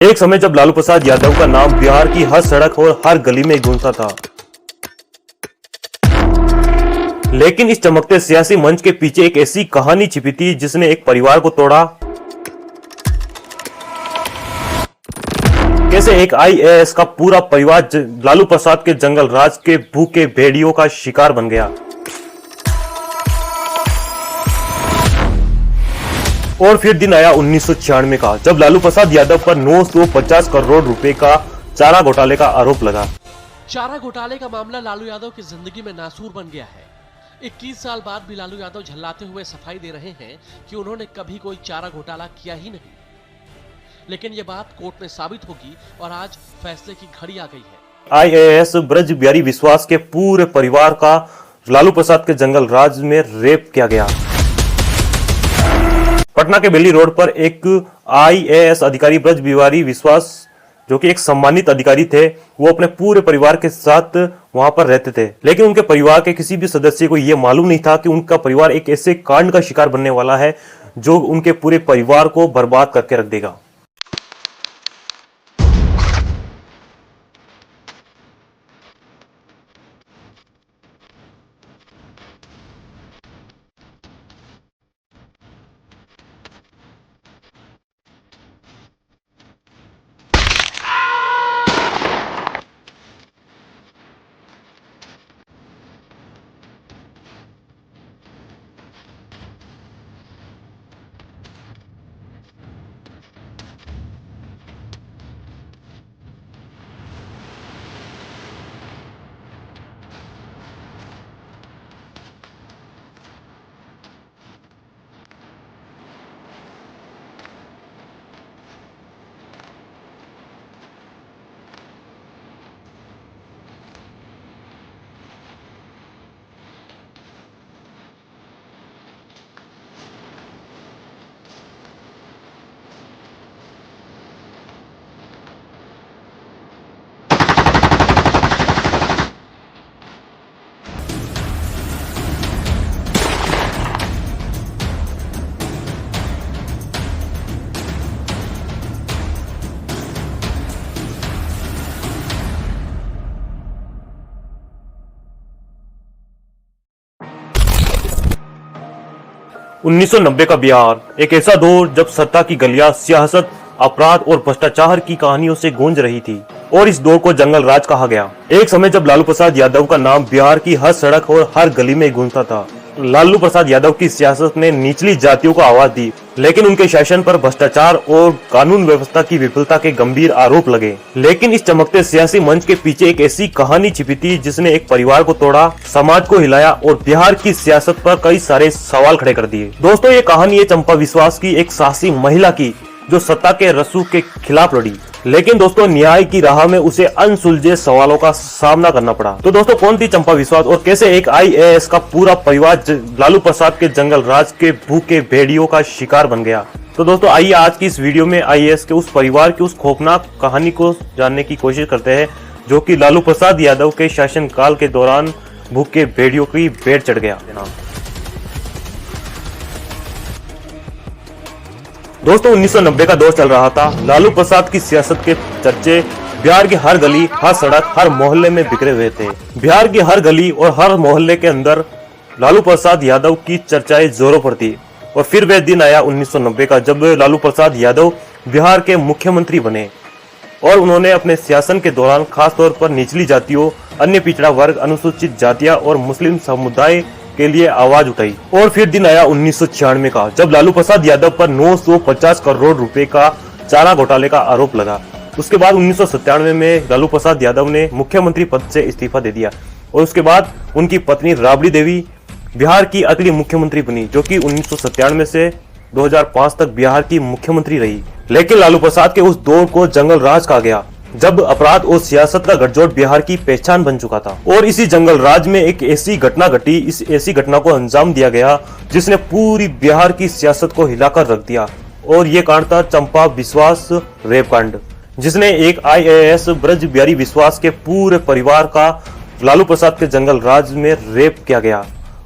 एक समय जब लालू प्रसाद यादव का नाम बिहार की हर सड़क और हर गली में गूंजता था, लेकिन इस चमकते सियासी मंच के पीछे एक ऐसी कहानी छिपी थी जिसने एक परिवार को तोड़ा। कैसे एक आईएएस का पूरा परिवार लालू प्रसाद के जंगल राज के भूखे भेड़ियों का शिकार बन गया। और फिर दिन आया 1996 का, जब लालू प्रसाद यादव पर 950 करोड़ रुपए का चारा घोटाले का आरोप लगा। चारा घोटाले का मामला लालू यादव की जिंदगी में नासूर बन गया है। 21 साल बाद भी लालू यादव झल्लाते हुए सफाई दे रहे हैं कि उन्होंने कभी कोई चारा घोटाला किया ही नहीं। लेकिन ये बात कोर्ट में साबित होगी और आज फैसले की घड़ी आ गई है। आईएएस ब्रज बिहारी विश्वास के पूरे परिवार का लालू प्रसाद के जंगल राज में रेप किया गया। पटना के बेली रोड पर एक आईएएस अधिकारी ब्रज बिहारी विश्वास, जो कि एक सम्मानित अधिकारी थे, वो अपने पूरे परिवार के साथ वहां पर रहते थे। लेकिन उनके परिवार के किसी भी सदस्य को यह मालूम नहीं था कि उनका परिवार एक ऐसे कांड का शिकार बनने वाला है जो उनके पूरे परिवार को बर्बाद करके रख देगा। उन्नीस सौ 1990 का बिहार एक ऐसा दौर जब सत्ता की गलियां सियासत, अपराध और भ्रष्टाचार की कहानियों से गूंज रही थी, और इस दौर को जंगल राज कहा गया। एक समय जब लालू प्रसाद यादव का नाम बिहार की हर सड़क और हर गली में गूंजता था। लालू प्रसाद यादव की सियासत ने निचली जातियों को आवाज दी, लेकिन उनके शासन पर भ्रष्टाचार और कानून व्यवस्था की विफलता के गंभीर आरोप लगे। लेकिन इस चमकते सियासी मंच के पीछे एक ऐसी कहानी छिपी थी जिसने एक परिवार को तोड़ा, समाज को हिलाया और बिहार की सियासत पर कई सारे सवाल खड़े कर दिए। दोस्तों, ये कहानी है चंपा विश्वास की, एक साहसी महिला की जो सत्ता के रसूख के खिलाफ लड़ी, लेकिन दोस्तों न्याय की राह में उसे अनसुलझे सवालों का सामना करना पड़ा। तो दोस्तों, कौन थी चंपा विश्वास और कैसे एक आईएएस का पूरा परिवार लालू प्रसाद के जंगल राज के भूखे भेड़ियों का शिकार बन गया? तो दोस्तों, आइए आज की इस वीडियो में आईएएस के उस परिवार की उस खौफनाक कहानी को जानने की कोशिश करते हैं जो कि लालू प्रसाद यादव के शासनकाल के दौरान भूखे भेड़ियों की भेड़ चढ़ गया। दोस्तों, 1990 का दौर चल रहा था। लालू प्रसाद की सियासत के चर्चे बिहार की हर गली, हर सड़क, हर मोहल्ले में बिखरे हुए थे। बिहार की हर गली और हर मोहल्ले के अंदर लालू प्रसाद यादव की चर्चाएं जोरों पर थी। और फिर वह दिन आया 1990 का, जब लालू प्रसाद यादव बिहार के मुख्यमंत्री बने और उन्होंने अपने शासन के दौरान खासतौर पर निचली जातियों, अन्य पिछड़ा वर्ग, अनुसूचित जातियां और मुस्लिम समुदाय के लिए आवाज उठाई। और फिर दिन आया 1996 का, जब लालू प्रसाद यादव पर 950 करोड़ रुपए का चारा घोटाले का आरोप लगा। उसके बाद 1997 में लालू प्रसाद यादव ने मुख्यमंत्री पद से इस्तीफा दे दिया और उसके बाद उनकी पत्नी राबड़ी देवी बिहार की अगली मुख्यमंत्री बनी, जो कि 1997 से 2005 तक बिहार की मुख्यमंत्री रही। लेकिन लालू प्रसाद के उस दौर को जंगल राज कहा गया, जब अपराध और सियासत का गठजोड़ बिहार की पहचान बन चुका था। और इसी जंगल राज में एक ऐसी घटना घटी, इस ऐसी घटना को अंजाम दिया गया जिसने पूरी बिहार की सियासत को हिलाकर रख दिया। और ये कांड था चंपा विश्वास रेप कांड, जिसने एक आईएएस ब्रज बिहारी विश्वास के पूरे परिवार का लालू प्रसाद के जंगल राज में रेप किया गया।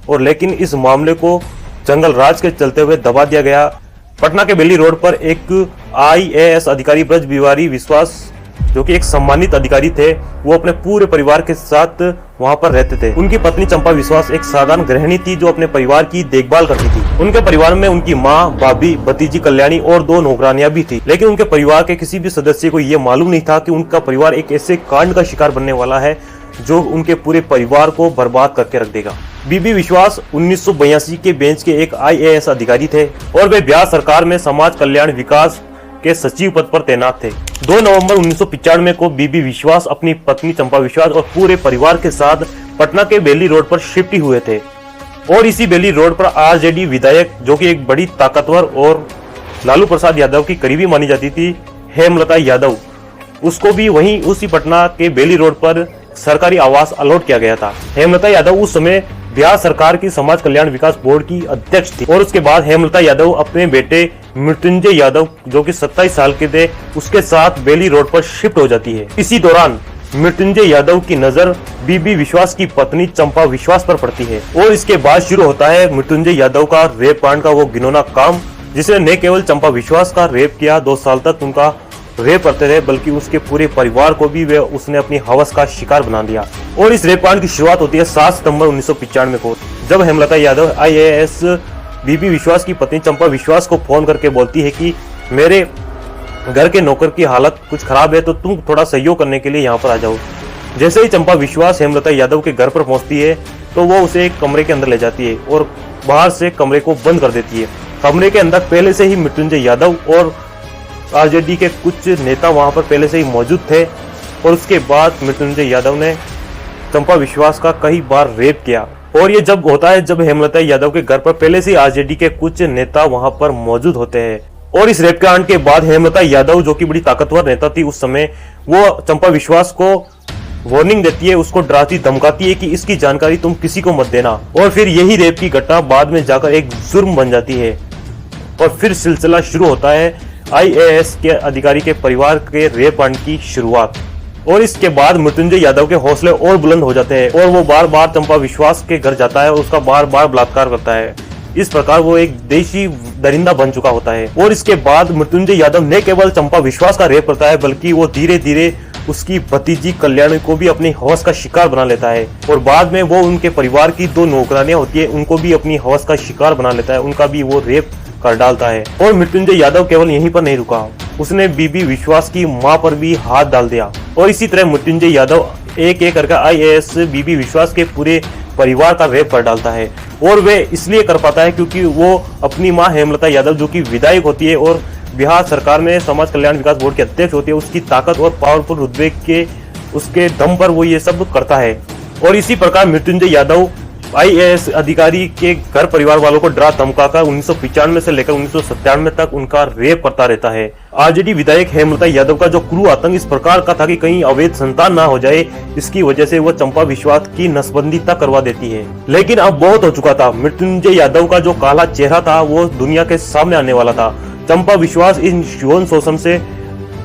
और लेकिन इस मामले को जंगल राज के चलते हुए दबा दिया गया। पटना के बेली रोड पर एक IAS अधिकारी ब्रज बिहारी विश्वास, जो कि एक सम्मानित अधिकारी थे, वो अपने पूरे परिवार के साथ वहां पर रहते थे। उनकी पत्नी चंपा विश्वास एक साधारण गृहिणी थी जो अपने परिवार की देखभाल करती थी। उनके परिवार में उनकी माँ, भाभी, भतीजी कल्याणी और 2 नौकरानियां भी थी। लेकिन उनके परिवार के किसी भी सदस्य को ये मालूम नहीं था कि उनका परिवार एक ऐसे कांड का शिकार बनने वाला है जो उनके पूरे परिवार को बर्बाद करके रख देगा। बीबी विश्वास 1982 के बेंच के एक IAS अधिकारी थे और वे बिहार सरकार में समाज कल्याण विकास के सचिव पद पर तैनात थे। 2 नवंबर 1995 को बीबी विश्वास अपनी पत्नी चंपा विश्वास और पूरे परिवार के साथ पटना के बेली रोड पर शिफ्ट हुए थे और इसी बेली रोड पर RJD विधायक, जो कि एक बड़ी ताकतवर और लालू प्रसाद यादव की करीबी मानी जाती थी, हेमलता यादव, उसको भी वहीं उसी पटना के बेली रोड पर सरकारी आवास अलॉट किया गया था। हेमलता यादव उस समय बिहार सरकार की समाज कल्याण विकास बोर्ड की अध्यक्ष थी और उसके बाद हेमलता यादव अपने बेटे मृत्युंजय यादव, जो कि 27 साल के थे, उसके साथ बेली रोड पर शिफ्ट हो जाती है। इसी दौरान मृत्युंजय यादव की नजर बीबी विश्वास की पत्नी चंपा विश्वास पर पड़ती है और इसके बाद शुरू होता है मृत्युंजय यादव का रेप कांड का वो घिनौना काम, जिसने न केवल चंपा विश्वास का रेप किया, 2 साल तक उनका रेप करते रहे, बल्कि उसके पूरे परिवार को भी वे उसने अपनी हवस का शिकार बना दिया। और इस रेप कांड की शुरुआत होती है 7 सितंबर 1995 को, जब हेमलता यादव IAS बीबी विश्वास की पत्नी चंपा विश्वास को फोन करके बोलती है कि मेरे घर के नौकर की हालत कुछ खराब है, तो तुम थोड़ा सहयोग करने के लिए यहाँ पर आ जाओ। जैसे ही चंपा विश्वास हेमलता यादव के घर पर पहुंचती है तो वो उसे एक कमरे के अंदर ले जाती है और बाहर से कमरे को बंद कर देती है। कमरे के अंदर पहले से ही मृत्युंजय यादव और RJD के कुछ नेता वहां पर पहले से ही मौजूद थे और उसके बाद मृत्युंजय यादव ने चंपा विश्वास का कई बार रेप किया। और ये जब होता है जब हेमलता यादव के घर पर पहले से RJD के कुछ नेता वहां पर मौजूद होते हैं। और इस रेप कांड के बाद हेमलता यादव, जो कि बड़ी ताकतवर नेता थी उस समय, वो चंपा विश्वास को वार्निंग देती है, उसको डराती धमकाती है कि इसकी जानकारी तुम किसी को मत देना। और फिर यही रेप की घटना बाद में जाकर एक जुर्म बन जाती है और फिर सिलसिला शुरू होता है IAS के अधिकारी के परिवार के रेप कांड की शुरुआत। और इसके बाद मृत्युंजय यादव के हौसले और बुलंद हो जाते हैं और वो बार बार चंपा विश्वास के घर जाता है और उसका बार बार बलात्कार करता है। इस प्रकार वो एक देशी दरिंदा बन चुका होता है। और इसके बाद मृत्युंजय यादव न केवल चंपा विश्वास का रेप करता है, बल्कि वो धीरे धीरे उसकी भतीजी कल्याणी को भी अपनी हवस का शिकार बना लेता है और बाद में वो उनके परिवार की 2 नौकरानियां होती है, उनको भी अपनी हवस का शिकार बना लेता है, उनका भी वो रेप कर डालता है। और मृत्युंजय यादव केवल यहीं पर नहीं रुका, उसने बीबी विश्वास की मां पर भी हाथ डाल दिया। और इसी तरह मृत्युंजय यादव एक एक करके IAS बीबी विश्वास के पूरे परिवार का रेप कर डालता है। और वे इसलिए कर पाता है क्योंकि वो अपनी मां हेमलता यादव, जो कि विधायक होती है और बिहार सरकार में समाज कल्याण विकास बोर्ड के अध्यक्ष होती है, उसकी ताकत और पावरफुल रुतबे के उसके दम पर वो ये सब करता है। और इसी प्रकार मृत्युंजय यादव IAS अधिकारी के घर परिवार वालों को डरा धमकाकर 1995 से लेकर 1997 तक उनका रेप करता रहता है। RJD विधायक हेमलता यादव का जो क्रूर आतंक इस प्रकार का था कि कहीं अवैध संतान ना हो जाए, इसकी वजह से वो चंपा विश्वास की नसबंदी तक करवा देती है। लेकिन अब बहुत हो चुका था, मृत्युंजय यादव का जो काला चेहरा था वो दुनिया के सामने आने वाला था। चंपा विश्वास इन यौन शोषण से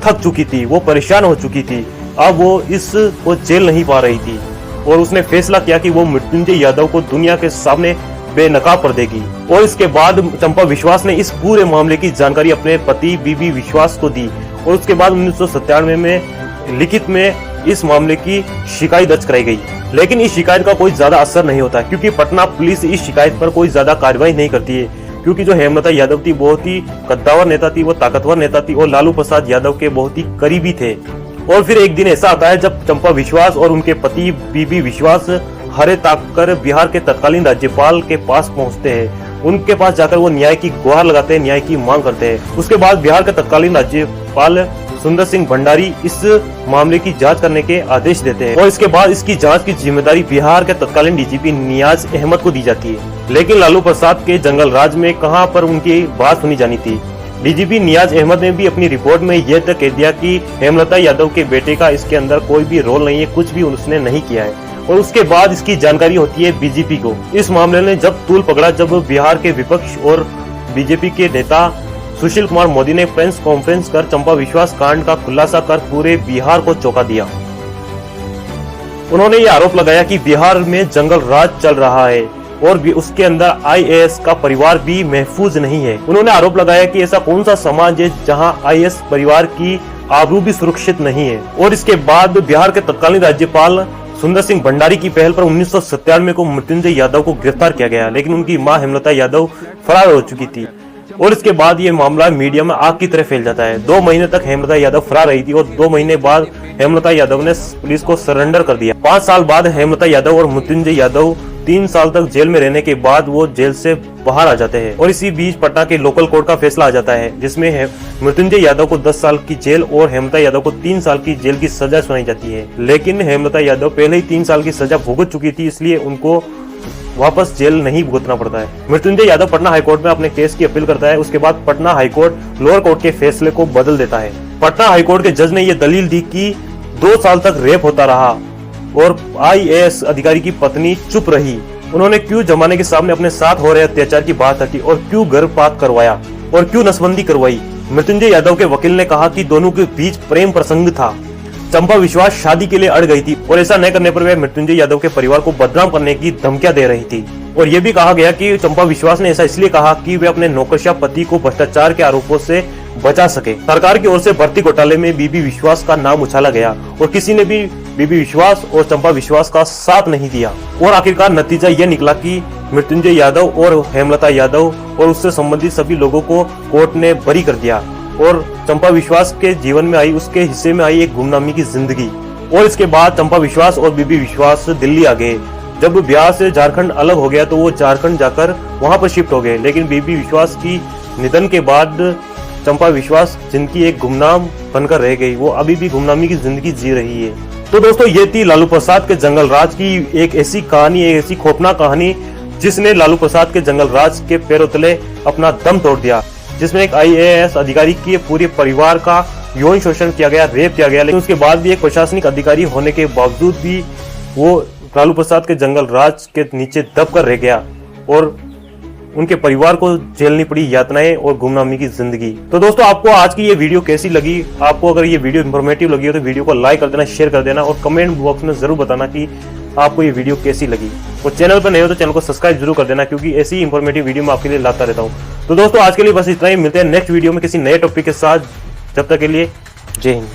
थक चुकी थी, वो परेशान हो चुकी थी, अब वो झेल नहीं पा रही थी और उसने फैसला किया कि वो मृत्युंजय यादव को दुनिया के सामने बेनकाब कर देगी। और इसके बाद चंपा विश्वास ने इस पूरे मामले की जानकारी अपने पति बीबी विश्वास को दी और उसके बाद 1997 में लिखित में इस मामले की शिकायत दर्ज कराई गई। लेकिन इस शिकायत का कोई ज्यादा असर नहीं होता क्योंकि पटना पुलिस इस शिकायत पर कोई ज्यादा कार्रवाई नहीं करती है, क्योंकि जो हेमलता यादव थी बहुत ही कद्दावर नेता थी, वो ताकतवर नेता थी और लालू प्रसाद यादव के बहुत ही करीबी थे। और फिर एक दिन ऐसा आता है जब चंपा विश्वास और उनके पति बीबी विश्वास हरे ताककर बिहार के तत्कालीन राज्यपाल के पास पहुंचते हैं। उनके पास जाकर वो न्याय की गुहार लगाते हैं, न्याय की मांग करते हैं। उसके बाद बिहार के तत्कालीन राज्यपाल सुंदर सिंह भंडारी इस मामले की जांच करने के आदेश देते हैं और इसके बाद इसकी जांच की जिम्मेदारी बिहार के तत्कालीन DGP नियाज अहमद को दी जाती है। लेकिन लालू प्रसाद के जंगल राज में कहां पर उनकी बात सुनी जानी थी। DGP नियाज अहमद ने भी अपनी रिपोर्ट में यह तक कह दिया कि हेमलता यादव के बेटे का इसके अंदर कोई भी रोल नहीं है, कुछ भी उसने नहीं किया है। और उसके बाद इसकी जानकारी होती है BJP को। इस मामले ने जब तूल पकड़ा जब बिहार के विपक्ष और BJP के नेता सुशील कुमार मोदी ने प्रेस कॉन्फ्रेंस कर चंपा विश्वास कांड का खुलासा कर पूरे बिहार को चौंका दिया। उन्होंने ये आरोप लगाया कि बिहार में जंगल राज चल रहा है और भी उसके अंदर आईएएस का परिवार भी महफूज नहीं है। उन्होंने आरोप लगाया कि ऐसा कौन सा समाज है जहां आईएएस परिवार की आबरू भी सुरक्षित नहीं है। और इसके बाद बिहार के तत्कालीन राज्यपाल सुंदर सिंह भंडारी की पहल पर 1997 को मृत्युंजय यादव को गिरफ्तार किया गया, लेकिन उनकी मां हेमलता यादव फरार हो चुकी थी। और इसके बाद ये मामला मीडिया में आग की तरह फैल जाता है। 2 महीने तक हेमलता यादव फरार रही थी और 2 महीने बाद हेमलता यादव ने पुलिस को सरेंडर कर दिया। 5 साल बाद हेमलता यादव और मृत्युंजय यादव 3 साल तक जेल में रहने के बाद वो जेल से बाहर आ जाते हैं और इसी बीच पटना के लोकल कोर्ट का फैसला आ जाता है, जिसमें मृत्युंजय यादव को 10 साल की जेल और हेमलता यादव को 3 साल की जेल की सजा सुनाई जाती है। लेकिन हेमलता यादव पहले ही 3 साल की सजा भुगत चुकी थी, इसलिए उनको वापस जेल नहीं भुगतना पड़ता है। मृत्युंजय यादव पटना हाईकोर्ट में अपने केस की अपील करता है। उसके बाद पटना हाईकोर्ट लोअर कोर्ट के फैसले को बदल देता है। पटना हाईकोर्ट के जज ने यह दलील दी कि 2 साल तक रेप होता रहा और आईएएस अधिकारी की पत्नी चुप रही। उन्होंने क्यों जमाने के सामने अपने साथ हो रहे अत्याचार की बात रखी और क्यों गर्भपात करवाया और क्यों नसबंदी करवाई। मृत्युंजय यादव के वकील ने कहा कि दोनों के बीच प्रेम प्रसंग था। चंपा विश्वास शादी के लिए अड़ गई थी और ऐसा न करने पर वह मृत्युंजय यादव के परिवार को बदनाम करने की धमकियां दे रही थी। और यह भी कहा गया कि चंपा विश्वास ने ऐसा इसलिए कहा कि वे अपने नौकरशाह पति को भ्रष्टाचार के आरोपों से बचा सके। सरकार की ओर से भर्ती घोटाले में बीबी विश्वास का नाम उछाला गया और किसी ने भी बीबी विश्वास और चंपा विश्वास का साथ नहीं दिया। और आखिरकार नतीजा यह निकला कि मृत्युंजय यादव और हेमलता यादव और उससे संबंधित सभी लोगों को कोर्ट ने बरी कर दिया और चंपा विश्वास के जीवन में आई, उसके हिस्से में आई एक गुमनामी की जिंदगी। और इसके बाद चंपा विश्वास और बीबी विश्वास दिल्ली आ गए। जब बिहार से झारखंड अलग हो गया तो वो झारखंड जाकर वहां पर शिफ्ट हो गए। लेकिन बीबी विश्वास की निधन के बाद चंपा विश्वास जिनकी एक गुमनाम बनकर रह गई, वो अभी भी गुमनामी की जिंदगी जी रही है। तो दोस्तों, ये थी लालू प्रसाद के जंगल राज की एक ऐसी कहानी, एक ऐसी खौफनाक कहानी जिसने लालू प्रसाद के जंगल राज के पैरों तले अपना दम तोड़ दिया, जिसमें एक आईएएस अधिकारी के पूरे परिवार का यौन शोषण किया गया, रेप किया गया। लेकिन उसके बाद भी एक प्रशासनिक अधिकारी होने के बावजूद भी वो लालू प्रसाद के जंगल राज के नीचे दब कर रह गया और उनके परिवार को झेलनी पड़ी यातनाएं और गुमनामी की जिंदगी। तो दोस्तों, आपको आज की ये वीडियो कैसी लगी? आपको अगर ये वीडियो इंफॉर्मेटिव लगी हो तो वीडियो को लाइक कर देना, शेयर कर देना और कमेंट बॉक्स में जरूर बताना कि आपको ये वीडियो कैसी लगी। और चैनल पर नए हो तो चैनल को सब्सक्राइब जरूर कर देना, क्योंकि ऐसी ही इंफॉर्मेटिव वीडियो मैं आपके लिए लाता रहता हूँ। तो दोस्तों, आज के लिए बस इतना ही। मिलते हैं नेक्स्ट वीडियो में किसी नए टॉपिक के साथ। जब तक के लिए जय हिंद।